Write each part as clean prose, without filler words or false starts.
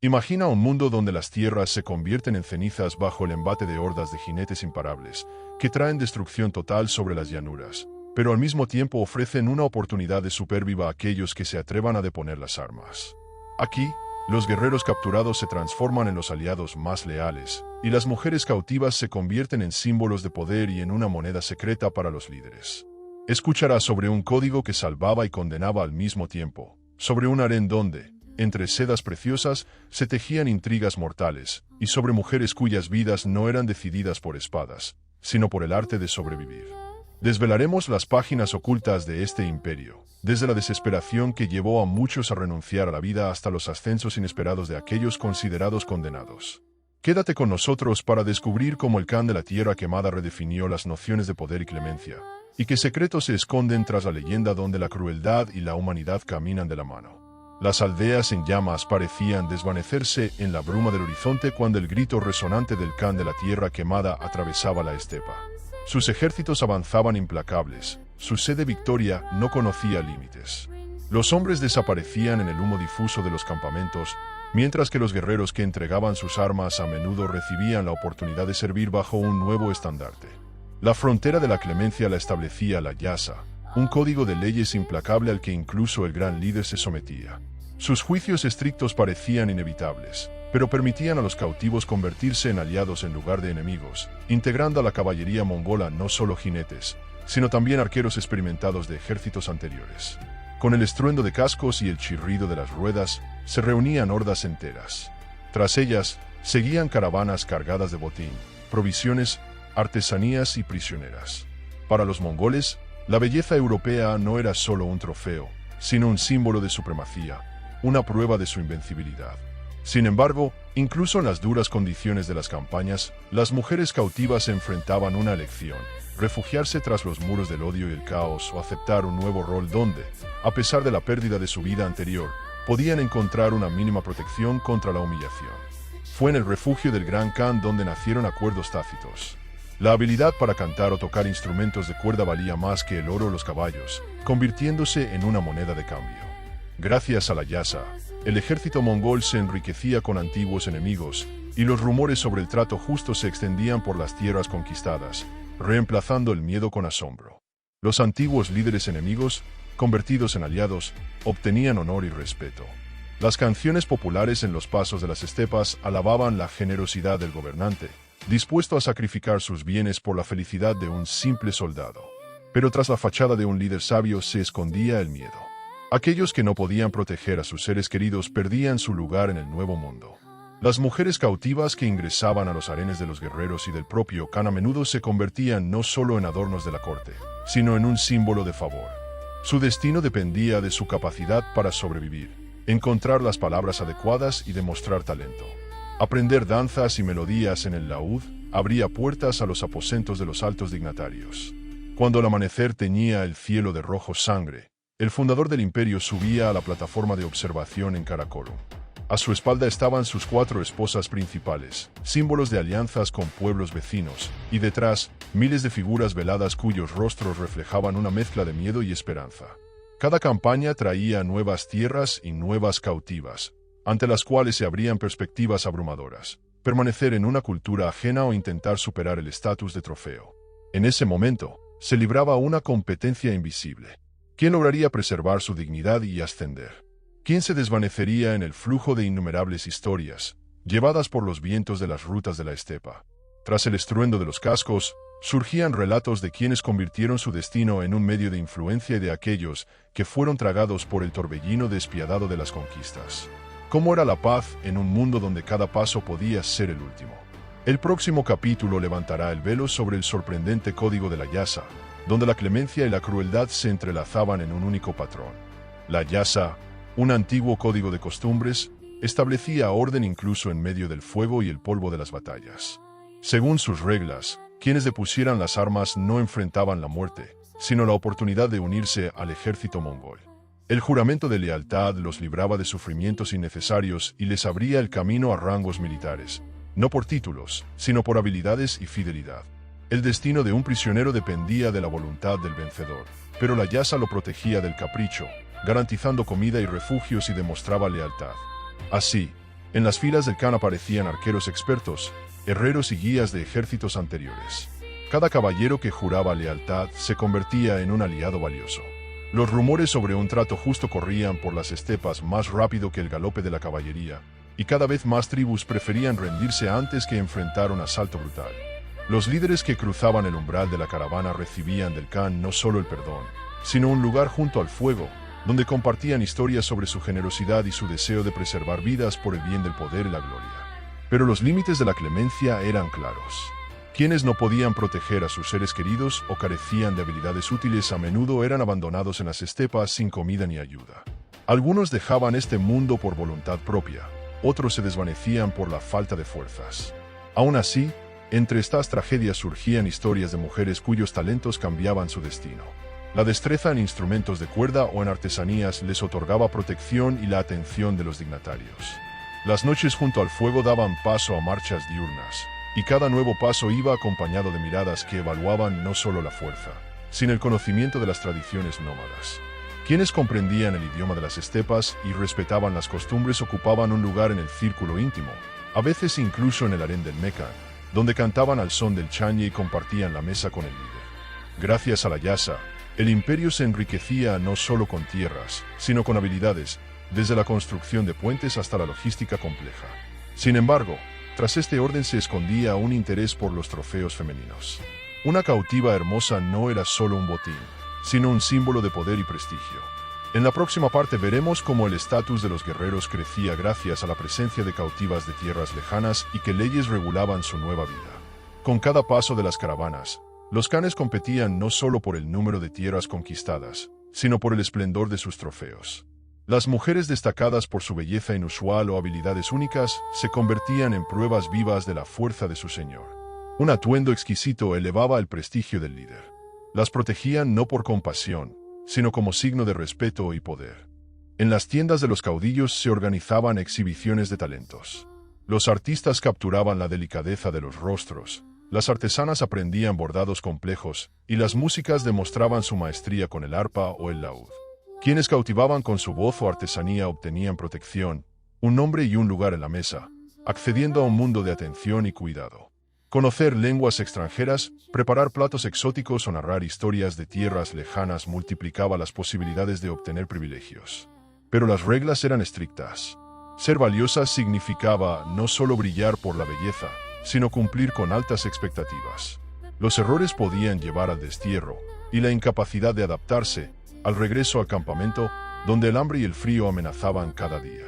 Imagina un mundo donde las tierras se convierten en cenizas bajo el embate de hordas de jinetes imparables, que traen destrucción total sobre las llanuras, pero al mismo tiempo ofrecen una oportunidad de supervivencia a aquellos que se atrevan a deponer las armas. Aquí, los guerreros capturados se transforman en los aliados más leales, y las mujeres cautivas se convierten en símbolos de poder y en una moneda secreta para los líderes. Escucharás sobre un código que salvaba y condenaba al mismo tiempo, sobre un harén donde, entre sedas preciosas, se tejían intrigas mortales, y sobre mujeres cuyas vidas no eran decididas por espadas, sino por el arte de sobrevivir. Desvelaremos las páginas ocultas de este imperio, desde la desesperación que llevó a muchos a renunciar a la vida hasta los ascensos inesperados de aquellos considerados condenados. Quédate con nosotros para descubrir cómo el Khan de la Tierra Quemada redefinió las nociones de poder y clemencia, y qué secretos se esconden tras la leyenda donde la crueldad y la humanidad caminan de la mano. Las aldeas en llamas parecían desvanecerse en la bruma del horizonte cuando el grito resonante del Khan de la Tierra Quemada atravesaba la estepa. Sus ejércitos avanzaban implacables, su sed de victoria no conocía límites. Los hombres desaparecían en el humo difuso de los campamentos, mientras que los guerreros que entregaban sus armas a menudo recibían la oportunidad de servir bajo un nuevo estandarte. La frontera de la clemencia la establecía la Yasa, un código de leyes implacable al que incluso el gran líder se sometía. Sus juicios estrictos parecían inevitables, pero permitían a los cautivos convertirse en aliados en lugar de enemigos, integrando a la caballería mongola no solo jinetes, sino también arqueros experimentados de ejércitos anteriores. Con el estruendo de cascos y el chirrido de las ruedas, se reunían hordas enteras. Tras ellas, seguían caravanas cargadas de botín, provisiones, artesanías y prisioneras. Para los mongoles, la belleza europea no era solo un trofeo, sino un símbolo de supremacía, una prueba de su invencibilidad. Sin embargo, incluso en las duras condiciones de las campañas, las mujeres cautivas enfrentaban una elección: refugiarse tras los muros del odio y el caos o aceptar un nuevo rol donde, a pesar de la pérdida de su vida anterior, podían encontrar una mínima protección contra la humillación. Fue en el refugio del Gran Khan donde nacieron acuerdos tácitos. La habilidad para cantar o tocar instrumentos de cuerda valía más que el oro o los caballos, convirtiéndose en una moneda de cambio. Gracias a la Yasa, el ejército mongol se enriquecía con antiguos enemigos, y los rumores sobre el trato justo se extendían por las tierras conquistadas, reemplazando el miedo con asombro. Los antiguos líderes enemigos, convertidos en aliados, obtenían honor y respeto. Las canciones populares en los pasos de las estepas alababan la generosidad del gobernante, dispuesto a sacrificar sus bienes por la felicidad de un simple soldado. Pero tras la fachada de un líder sabio se escondía el miedo. Aquellos que no podían proteger a sus seres queridos perdían su lugar en el nuevo mundo. Las mujeres cautivas que ingresaban a los harenes de los guerreros y del propio Khan a menudo se convertían no solo en adornos de la corte, sino en un símbolo de favor. Su destino dependía de su capacidad para sobrevivir, encontrar las palabras adecuadas y demostrar talento. Aprender danzas y melodías en el laúd abría puertas a los aposentos de los altos dignatarios. Cuando el amanecer teñía el cielo de rojo sangre, el fundador del imperio subía a la plataforma de observación en Karakorum. A su espalda estaban sus 4 esposas principales, símbolos de alianzas con pueblos vecinos, y detrás, miles de figuras veladas cuyos rostros reflejaban una mezcla de miedo y esperanza. Cada campaña traía nuevas tierras y nuevas cautivas, ante las cuales se abrían perspectivas abrumadoras: permanecer en una cultura ajena o intentar superar el estatus de trofeo. En ese momento, se libraba una competencia invisible. ¿Quién lograría preservar su dignidad y ascender? ¿Quién se desvanecería en el flujo de innumerables historias, llevadas por los vientos de las rutas de la estepa? Tras el estruendo de los cascos, surgían relatos de quienes convirtieron su destino en un medio de influencia y de aquellos que fueron tragados por el torbellino despiadado de las conquistas. ¿Cómo era la paz en un mundo donde cada paso podía ser el último? El próximo capítulo levantará el velo sobre el sorprendente código de la Yasa, donde la clemencia y la crueldad se entrelazaban en un único patrón. La Yasa, un antiguo código de costumbres, establecía orden incluso en medio del fuego y el polvo de las batallas. Según sus reglas, quienes depusieran las armas no enfrentaban la muerte, sino la oportunidad de unirse al ejército mongol. El juramento de lealtad los libraba de sufrimientos innecesarios y les abría el camino a rangos militares, no por títulos, sino por habilidades y fidelidad. El destino de un prisionero dependía de la voluntad del vencedor, pero la Yasa lo protegía del capricho, garantizando comida y refugio si demostraba lealtad. Así, En las filas del Khan aparecían arqueros expertos, herreros y guías de ejércitos anteriores. Cada caballero que juraba lealtad se convertía en un aliado valioso. Los rumores sobre un trato justo corrían por las estepas más rápido que el galope de la caballería, y cada vez más tribus preferían rendirse antes que enfrentar un asalto brutal. Los líderes que cruzaban el umbral de la caravana recibían del Khan no solo el perdón, sino un lugar junto al fuego, donde compartían historias sobre su generosidad y su deseo de preservar vidas por el bien del poder y la gloria. Pero los límites de la clemencia eran claros. Quienes no podían proteger a sus seres queridos o carecían de habilidades útiles a menudo eran abandonados en las estepas sin comida ni ayuda. Algunos dejaban este mundo por voluntad propia, otros se desvanecían por la falta de fuerzas. Aún así, entre estas tragedias surgían historias de mujeres cuyos talentos cambiaban su destino. La destreza en instrumentos de cuerda o en artesanías les otorgaba protección y la atención de los dignatarios. Las noches junto al fuego daban paso a marchas diurnas, y cada nuevo paso iba acompañado de miradas que evaluaban no solo la fuerza, sino el conocimiento de las tradiciones nómadas. Quienes comprendían el idioma de las estepas y respetaban las costumbres ocupaban un lugar en el círculo íntimo, a veces incluso en el harén del Mekán, donde cantaban al son del chañe y compartían la mesa con el líder. Gracias a la yasa, el imperio se enriquecía no solo con tierras, sino con habilidades, desde la construcción de puentes hasta la logística compleja. Sin embargo, tras este orden se escondía un interés por los trofeos femeninos. Una cautiva hermosa no era solo un botín, sino un símbolo de poder y prestigio. En la próxima parte veremos cómo el estatus de los guerreros crecía gracias a la presencia de cautivas de tierras lejanas y que leyes regulaban su nueva vida. Con cada paso de las caravanas, los khanes competían no solo por el número de tierras conquistadas, sino por el esplendor de sus trofeos. Las mujeres destacadas por su belleza inusual o habilidades únicas se convertían en pruebas vivas de la fuerza de su señor. Un atuendo exquisito elevaba el prestigio del líder. Las protegían no por compasión, sino como signo de respeto y poder. En las tiendas de los caudillos se organizaban exhibiciones de talentos. Los artistas capturaban la delicadeza de los rostros, las artesanas aprendían bordados complejos, y las músicas demostraban su maestría con el arpa o el laúd. Quienes cautivaban con su voz o artesanía obtenían protección, un nombre y un lugar en la mesa, accediendo a un mundo de atención y cuidado. Conocer lenguas extranjeras, preparar platos exóticos o narrar historias de tierras lejanas multiplicaba las posibilidades de obtener privilegios. Pero las reglas eran estrictas. Ser valiosa significaba no solo brillar por la belleza, sino cumplir con altas expectativas. Los errores podían llevar al destierro, y la incapacidad de adaptarse, al regreso al campamento, donde el hambre y el frío amenazaban cada día.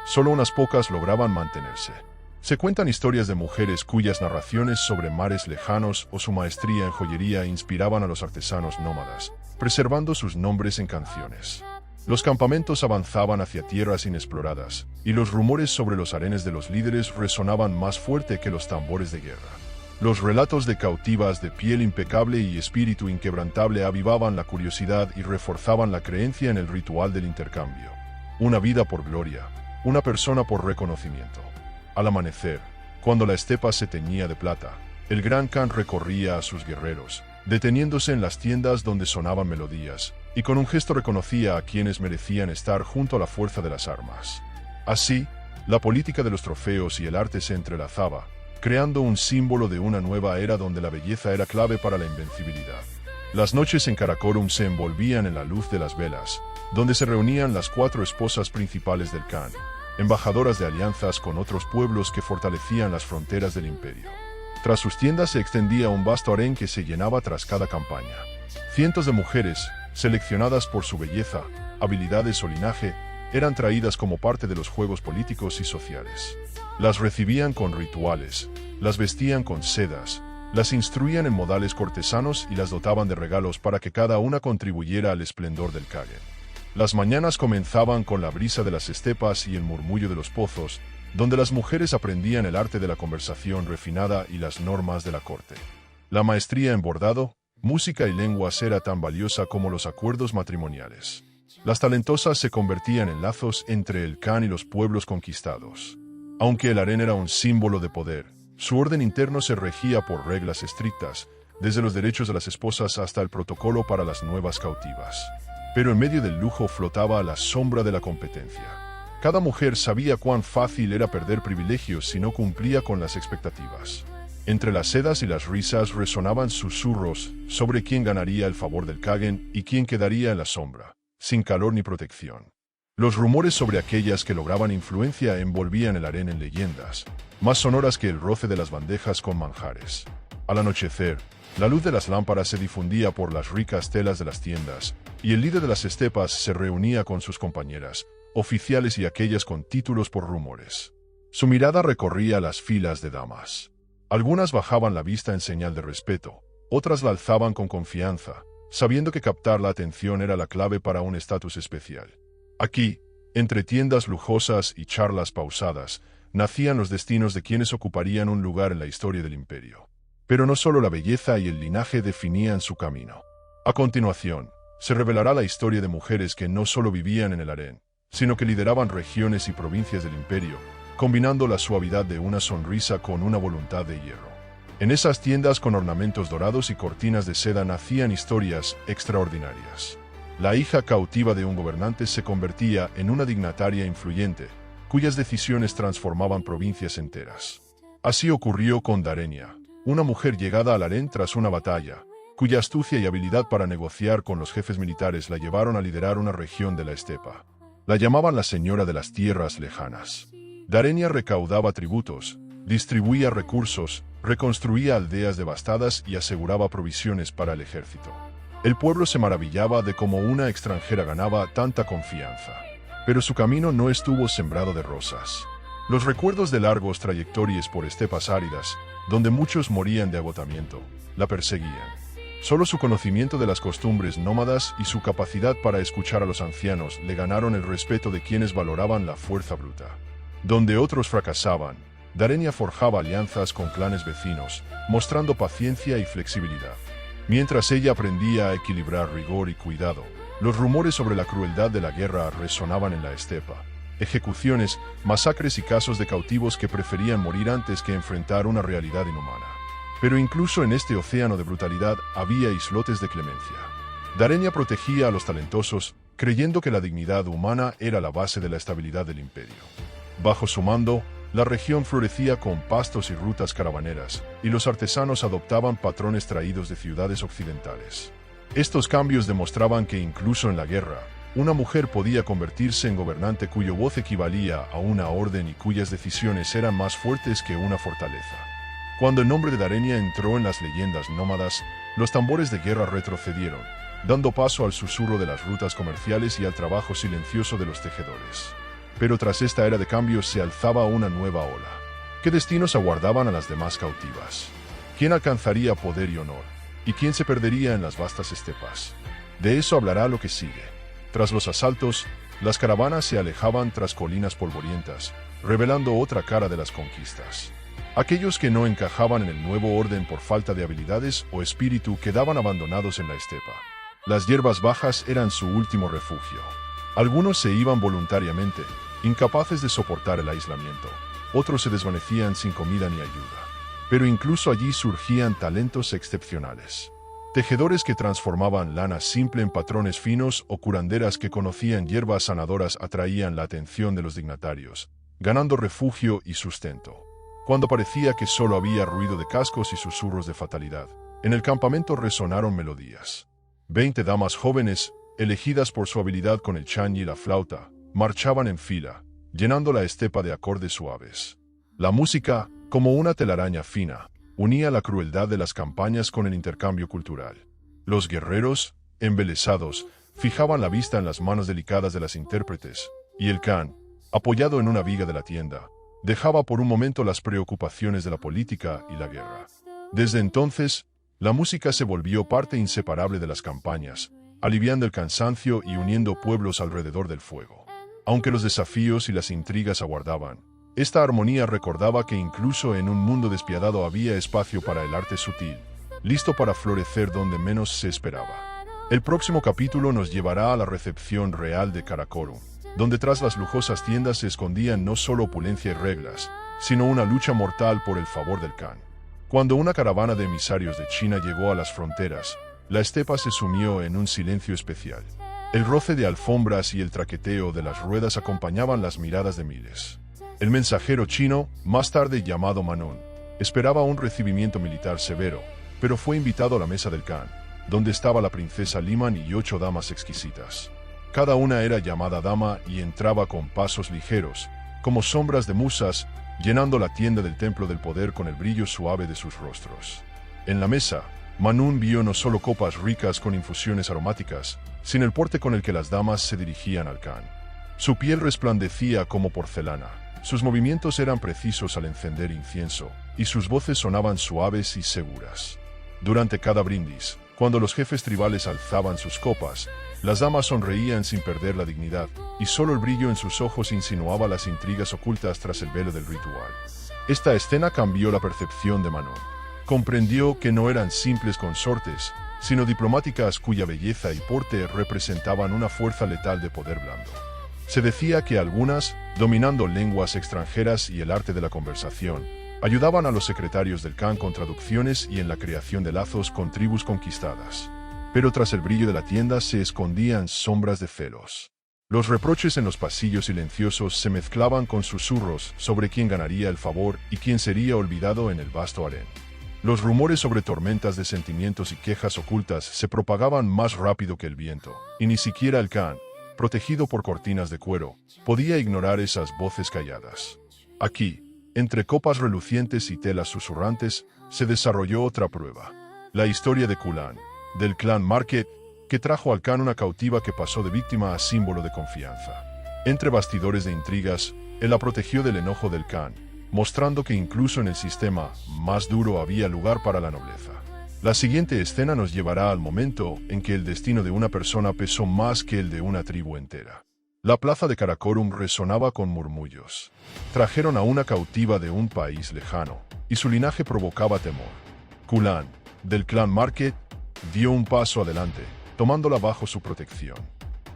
Solo unas pocas lograban mantenerse. Se cuentan historias de mujeres cuyas narraciones sobre mares lejanos o su maestría en joyería inspiraban a los artesanos nómadas, preservando sus nombres en canciones. Los campamentos avanzaban hacia tierras inexploradas, y los rumores sobre los harenes de los líderes resonaban más fuerte que los tambores de guerra. Los relatos de cautivas de piel impecable y espíritu inquebrantable avivaban la curiosidad y reforzaban la creencia en el ritual del intercambio. Una vida por gloria, una persona por reconocimiento. Al amanecer, cuando la estepa se teñía de plata, el gran Khan recorría a sus guerreros, deteniéndose en las tiendas donde sonaban melodías, y con un gesto reconocía a quienes merecían estar junto a la fuerza de las armas. Así, la política de los trofeos y el arte se entrelazaba, creando un símbolo de una nueva era donde la belleza era clave para la invencibilidad. Las noches en Karakorum se envolvían en la luz de las velas, donde se reunían las 4 esposas principales del Khan, embajadoras de alianzas con otros pueblos que fortalecían las fronteras del imperio. Tras sus tiendas se extendía un vasto harén que se llenaba tras cada campaña. Cientos de mujeres, seleccionadas por su belleza, habilidades o linaje, eran traídas como parte de los juegos políticos y sociales. Las recibían con rituales, las vestían con sedas, las instruían en modales cortesanos y las dotaban de regalos para que cada una contribuyera al esplendor del Kagen. Las mañanas comenzaban con la brisa de las estepas y el murmullo de los pozos, donde las mujeres aprendían el arte de la conversación refinada y las normas de la corte. La maestría en bordado, música y lenguas era tan valiosa como los acuerdos matrimoniales. Las talentosas se convertían en lazos entre el Khan y los pueblos conquistados. Aunque el harén era un símbolo de poder, su orden interno se regía por reglas estrictas, desde los derechos de las esposas hasta el protocolo para las nuevas cautivas. Pero en medio del lujo flotaba la sombra de la competencia. Cada mujer sabía cuán fácil era perder privilegios si no cumplía con las expectativas. Entre las sedas y las risas resonaban susurros sobre quién ganaría el favor del Kagen y quién quedaría en la sombra, sin calor ni protección. Los rumores sobre aquellas que lograban influencia envolvían el harén en leyendas, más sonoras que el roce de las bandejas con manjares. Al anochecer, la luz de las lámparas se difundía por las ricas telas de las tiendas, y el líder de las estepas se reunía con sus compañeras, oficiales y aquellas con títulos por rumores. Su mirada recorría las filas de damas. Algunas bajaban la vista en señal de respeto, otras la alzaban con confianza, sabiendo que captar la atención era la clave para un estatus especial. Aquí, entre tiendas lujosas y charlas pausadas, nacían los destinos de quienes ocuparían un lugar en la historia del imperio. Pero no solo la belleza y el linaje definían su camino. A continuación, se revelará la historia de mujeres que no solo vivían en el harén, sino que lideraban regiones y provincias del imperio, combinando la suavidad de una sonrisa con una voluntad de hierro. En esas tiendas con ornamentos dorados y cortinas de seda nacían historias extraordinarias. La hija cautiva de un gobernante se convertía en una dignataria influyente, cuyas decisiones transformaban provincias enteras. Así ocurrió con Darenia, una mujer llegada al harén tras una batalla, cuya astucia y habilidad para negociar con los jefes militares la llevaron a liderar una región de la estepa. La llamaban la señora de las tierras lejanas. Darenia recaudaba tributos, distribuía recursos, reconstruía aldeas devastadas y aseguraba provisiones para el ejército. El pueblo se maravillaba de cómo una extranjera ganaba tanta confianza. Pero su camino no estuvo sembrado de rosas. Los recuerdos de largos trayectorias por estepas áridas, donde muchos morían de agotamiento, la perseguían. Solo su conocimiento de las costumbres nómadas y su capacidad para escuchar a los ancianos le ganaron el respeto de quienes valoraban la fuerza bruta. Donde otros fracasaban, Darenia forjaba alianzas con clanes vecinos, mostrando paciencia y flexibilidad. Mientras ella aprendía a equilibrar rigor y cuidado, los rumores sobre la crueldad de la guerra resonaban en la estepa. Ejecuciones, masacres y casos de cautivos que preferían morir antes que enfrentar una realidad inhumana. Pero incluso en este océano de brutalidad había islotes de clemencia. Darenia protegía a los talentosos, creyendo que la dignidad humana era la base de la estabilidad del imperio. Bajo su mando, la región florecía con pastos y rutas caravaneras, y los artesanos adoptaban patrones traídos de ciudades occidentales. Estos cambios demostraban que incluso en la guerra, una mujer podía convertirse en gobernante cuya voz equivalía a una orden y cuyas decisiones eran más fuertes que una fortaleza. Cuando el nombre de Darenia entró en las leyendas nómadas, los tambores de guerra retrocedieron, dando paso al susurro de las rutas comerciales y al trabajo silencioso de los tejedores. Pero tras esta era de cambios se alzaba una nueva ola. ¿Qué destinos aguardaban a las demás cautivas? ¿Quién alcanzaría poder y honor? ¿Y quién se perdería en las vastas estepas? De eso hablará lo que sigue. Tras los asaltos, las caravanas se alejaban tras colinas polvorientas, revelando otra cara de las conquistas. Aquellos que no encajaban en el nuevo orden por falta de habilidades o espíritu quedaban abandonados en la estepa. Las hierbas bajas eran su último refugio. Algunos se iban voluntariamente, incapaces de soportar el aislamiento. Otros se desvanecían sin comida ni ayuda. Pero incluso allí surgían talentos excepcionales. Tejedores que transformaban lana simple en patrones finos o curanderas que conocían hierbas sanadoras atraían la atención de los dignatarios, ganando refugio y sustento. Cuando parecía que solo había ruido de cascos y susurros de fatalidad, en el campamento resonaron melodías. 20 damas jóvenes, elegidas por su habilidad con el chanyi y la flauta, marchaban en fila, llenando la estepa de acordes suaves. La música, como una telaraña fina, unía la crueldad de las campañas con el intercambio cultural. Los guerreros, embelesados, fijaban la vista en las manos delicadas de las intérpretes, y el Khan, apoyado en una viga de la tienda, dejaba por un momento las preocupaciones de la política y la guerra. Desde entonces, la música se volvió parte inseparable de las campañas, aliviando el cansancio y uniendo pueblos alrededor del fuego. Aunque los desafíos y las intrigas aguardaban, esta armonía recordaba que incluso en un mundo despiadado había espacio para el arte sutil, listo para florecer donde menos se esperaba. El próximo capítulo nos llevará a la recepción real de Karakorum, donde tras las lujosas tiendas se escondían no solo opulencia y reglas, sino una lucha mortal por el favor del Khan. Cuando una caravana de emisarios de China llegó a las fronteras, la estepa se sumió en un silencio especial. El roce de alfombras y el traqueteo de las ruedas acompañaban las miradas de miles. El mensajero chino, más tarde llamado Manun, esperaba un recibimiento militar severo, pero fue invitado a la mesa del Khan, donde estaba la princesa Liman y 8 damas exquisitas. Cada una era llamada dama y entraba con pasos ligeros, como sombras de musas, llenando la tienda del templo del poder con el brillo suave de sus rostros. En la mesa, Manun vio no solo copas ricas con infusiones aromáticas, sino el porte con el que las damas se dirigían al Khan. Su piel resplandecía como porcelana, sus movimientos eran precisos al encender incienso, y sus voces sonaban suaves y seguras. Durante cada brindis, cuando los jefes tribales alzaban sus copas, las damas sonreían sin perder la dignidad, y solo el brillo en sus ojos insinuaba las intrigas ocultas tras el velo del ritual. Esta escena cambió la percepción de Manun. Comprendió que no eran simples consortes, sino diplomáticas cuya belleza y porte representaban una fuerza letal de poder blando. Se decía que algunas, dominando lenguas extranjeras y el arte de la conversación, ayudaban a los secretarios del Khan con traducciones y en la creación de lazos con tribus conquistadas. Pero tras el brillo de la tienda se escondían sombras de celos. Los reproches en los pasillos silenciosos se mezclaban con susurros sobre quién ganaría el favor y quién sería olvidado en el vasto harén. Los rumores sobre tormentas de sentimientos y quejas ocultas se propagaban más rápido que el viento, y ni siquiera el Khan, protegido por cortinas de cuero, podía ignorar esas voces calladas. Aquí, entre copas relucientes y telas susurrantes, se desarrolló otra prueba. La historia de Kulan, del clan Market, que trajo al Khan una cautiva que pasó de víctima a símbolo de confianza. Entre bastidores de intrigas, él la protegió del enojo del Khan, mostrando que incluso en el sistema más duro había lugar para la nobleza. La siguiente escena nos llevará al momento en que el destino de una persona pesó más que el de una tribu entera. La plaza de Karakorum resonaba con murmullos. Trajeron a una cautiva de un país lejano, y su linaje provocaba temor. Kulan, del clan Market, dio un paso adelante, tomándola bajo su protección.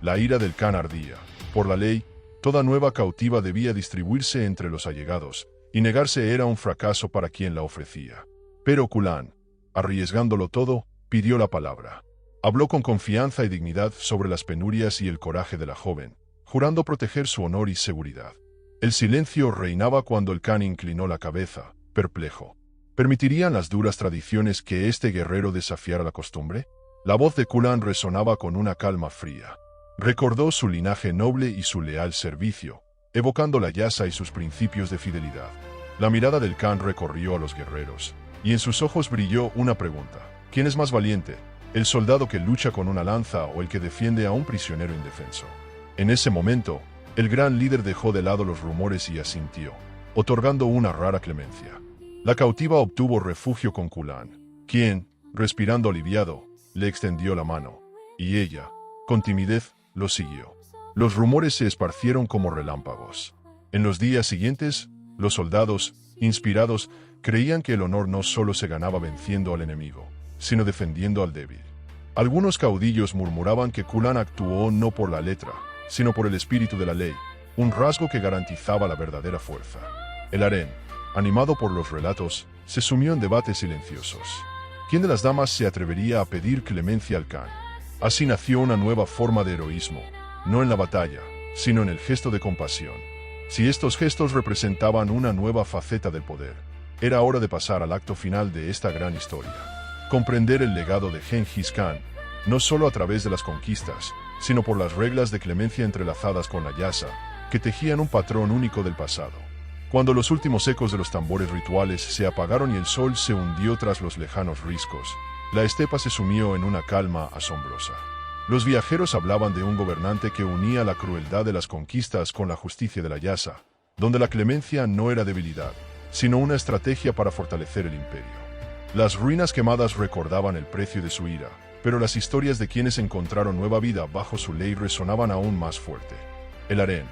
La ira del Khan ardía. Por la ley, toda nueva cautiva debía distribuirse entre los allegados, y negarse era un fracaso para quien la ofrecía. Pero Kulan, arriesgándolo todo, pidió la palabra. Habló con confianza y dignidad sobre las penurias y el coraje de la joven, jurando proteger su honor y seguridad. El silencio reinaba cuando el Khan inclinó la cabeza, perplejo. ¿Permitirían las duras tradiciones que este guerrero desafiara la costumbre? La voz de Kulan resonaba con una calma fría. Recordó su linaje noble y su leal servicio, evocando la yasa y sus principios de fidelidad. La mirada del Khan recorrió a los guerreros, y en sus ojos brilló una pregunta. ¿Quién es más valiente, el soldado que lucha con una lanza o el que defiende a un prisionero indefenso? En ese momento, el gran líder dejó de lado los rumores y asintió, otorgando una rara clemencia. La cautiva obtuvo refugio con Kulan, quien, respirando aliviado, le extendió la mano, y ella, con timidez, lo siguió. Los rumores se esparcieron como relámpagos. En los días siguientes, los soldados, inspirados, creían que el honor no solo se ganaba venciendo al enemigo, sino defendiendo al débil. Algunos caudillos murmuraban que Kulan actuó no por la letra, sino por el espíritu de la ley, un rasgo que garantizaba la verdadera fuerza. El harén, animado por los relatos, se sumió en debates silenciosos. ¿Quién de las damas se atrevería a pedir clemencia al Khan? Así nació una nueva forma de heroísmo, no en la batalla, sino en el gesto de compasión. Si estos gestos representaban una nueva faceta del poder, era hora de pasar al acto final de esta gran historia. Comprender el legado de Genghis Khan, no solo a través de las conquistas, sino por las reglas de clemencia entrelazadas con la yasa, que tejían un patrón único del pasado. Cuando los últimos ecos de los tambores rituales se apagaron y el sol se hundió tras los lejanos riscos, la estepa se sumió en una calma asombrosa. Los viajeros hablaban de un gobernante que unía la crueldad de las conquistas con la justicia de la yasa, donde la clemencia no era debilidad, sino una estrategia para fortalecer el imperio. Las ruinas quemadas recordaban el precio de su ira, pero las historias de quienes encontraron nueva vida bajo su ley resonaban aún más fuerte. El harén,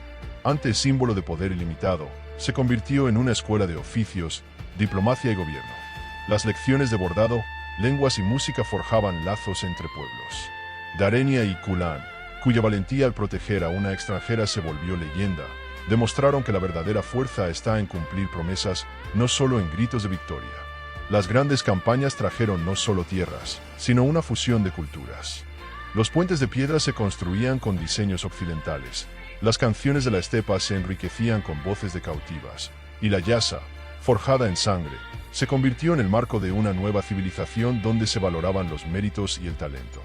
antes símbolo de poder ilimitado, se convirtió en una escuela de oficios, diplomacia y gobierno. Las lecciones de bordado, lenguas y música forjaban lazos entre pueblos. Darenia y Kulan, cuya valentía al proteger a una extranjera se volvió leyenda, demostraron que la verdadera fuerza está en cumplir promesas, no solo en gritos de victoria. Las grandes campañas trajeron no solo tierras, sino una fusión de culturas. Los puentes de piedra se construían con diseños occidentales. Las canciones de la estepa se enriquecían con voces de cautivas. Y la yasa, forjada en sangre, se convirtió en el marco de una nueva civilización donde se valoraban los méritos y el talento.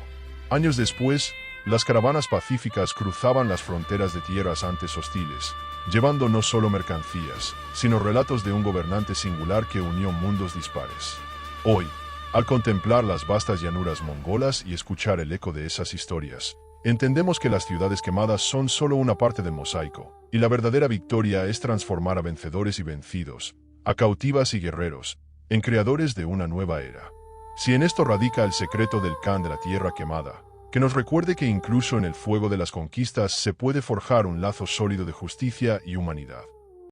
Años después, las caravanas pacíficas cruzaban las fronteras de tierras antes hostiles, llevando no solo mercancías, sino relatos de un gobernante singular que unió mundos dispares. Hoy, al contemplar las vastas llanuras mongolas y escuchar el eco de esas historias, entendemos que las ciudades quemadas son solo una parte del mosaico, y la verdadera victoria es transformar a vencedores y vencidos, a cautivas y guerreros, en creadores de una nueva era. Si en esto radica el secreto del Khan de la tierra quemada, que nos recuerde que incluso en el fuego de las conquistas se puede forjar un lazo sólido de justicia y humanidad.